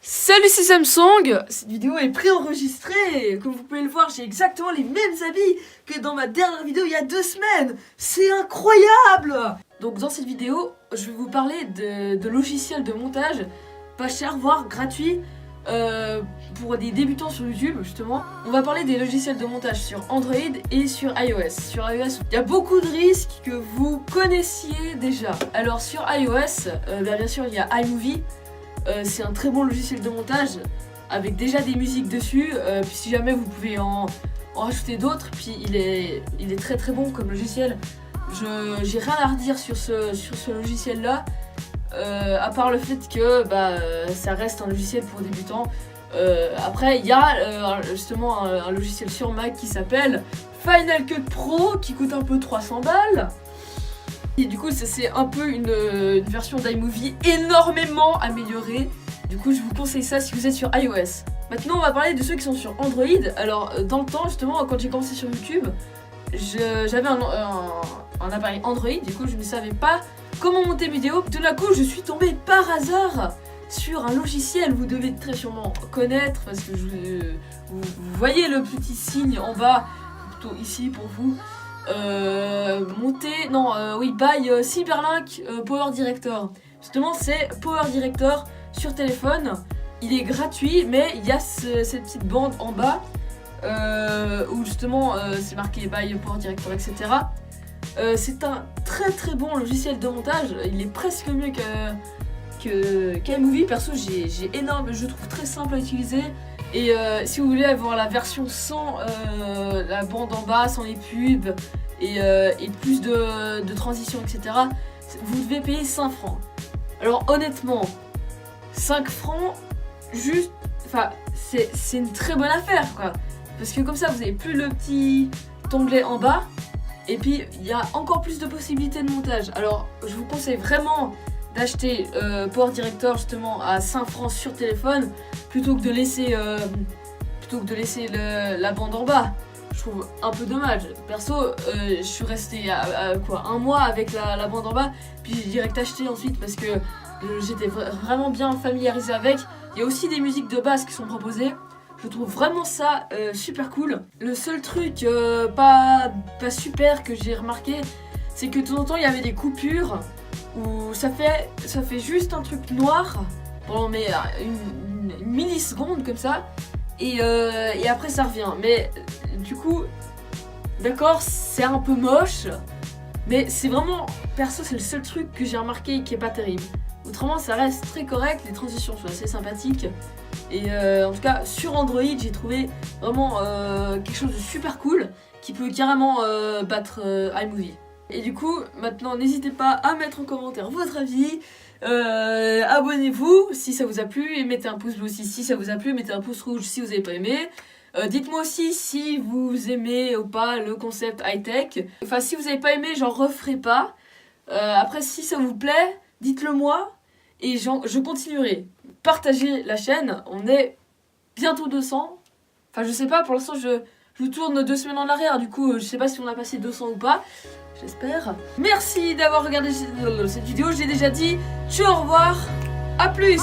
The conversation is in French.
Salut, c'est Samsung. Cette vidéo est préenregistrée. Comme vous pouvez le voir, j'ai exactement les mêmes habits que dans ma dernière vidéo il y a 2 semaines. C'est incroyable. Donc dans cette vidéo, je vais vous parler de logiciels de montage pas cher, voire gratuits pour des débutants sur YouTube justement. On va parler des logiciels de montage sur Android et sur iOS. Sur iOS, il y a beaucoup de risques que vous connaissiez déjà. Alors sur iOS, bien sûr il y a iMovie. C'est un très bon logiciel de montage avec déjà des musiques dessus, puis si jamais vous pouvez en rajouter d'autres, puis il est très très bon comme logiciel. J'ai rien à redire sur ce logiciel là, à part le fait que ça reste un logiciel pour débutants. Après il y a justement un logiciel sur Mac qui s'appelle Final Cut Pro qui coûte un peu 300 balles. Et du coup c'est un peu une version d'iMovie énormément améliorée. Du coup je vous conseille ça si vous êtes sur iOS. Maintenant on va parler de ceux qui sont sur Android. Alors dans le temps justement quand j'ai commencé sur YouTube, j'avais un appareil Android. Du coup je ne savais pas comment monter mes vidéos. Tout d'un coup je suis tombée par hasard sur un logiciel. Vous devez très sûrement connaître parce que vous voyez le petit signe en bas, plutôt ici pour vous. By Cyberlink Power Director. Justement c'est Power Director sur téléphone. Il est gratuit mais il y a cette petite bande en bas où justement c'est marqué By Power Director, etc. C'est un très très bon logiciel de montage. Il est presque mieux qu'iMovie. Perso j'ai énorme, je trouve très simple à utiliser. Et si vous voulez avoir la version sans la bande en bas, sans les pubs et plus de transitions, etc., vous devez payer 5 francs. Alors honnêtement, 5 francs, juste, enfin, c'est une très bonne affaire, quoi. Parce que comme ça, vous avez plus le petit onglet en bas, et puis il y a encore plus de possibilités de montage. Alors je vous conseille vraiment d'acheter Power Director justement à 5 francs sur téléphone plutôt que de laisser la bande en bas. Je trouve un peu dommage. Perso, je suis restée à un mois avec la bande en bas, puis j'ai direct acheté ensuite parce que j'étais vraiment bien familiarisée avec. Il y a aussi des musiques de base qui sont proposées. Je trouve vraiment ça super cool. Le seul truc pas super que j'ai remarqué, c'est que de temps en temps il y avait des coupures où ça fait juste un truc noir pendant une milliseconde comme ça et après ça revient. Mais du coup, d'accord, c'est un peu moche, mais c'est vraiment, perso c'est le seul truc que j'ai remarqué qui est pas terrible. Autrement ça reste très correct, les transitions sont assez sympathiques. Et en tout cas sur Android j'ai trouvé vraiment quelque chose de super cool qui peut carrément battre iMovie. Et du coup maintenant n'hésitez pas à mettre en commentaire votre avis, abonnez-vous si ça vous a plu et mettez un pouce bleu aussi si ça vous a plu, mettez un pouce rouge si vous n'avez pas aimé. Dites-moi aussi si vous aimez ou pas le concept high-tech. Enfin si vous n'avez pas aimé j'en referai pas. Après si ça vous plaît dites-le moi et je continuerai. Partagez la chaîne, on est bientôt 200. Enfin je sais pas, pour l'instant je tourne 2 semaines en arrière, du coup je sais pas si on a passé 200 ou pas. J'espère. Merci d'avoir regardé cette vidéo, je l'ai déjà dit. Ciao, au revoir, à plus.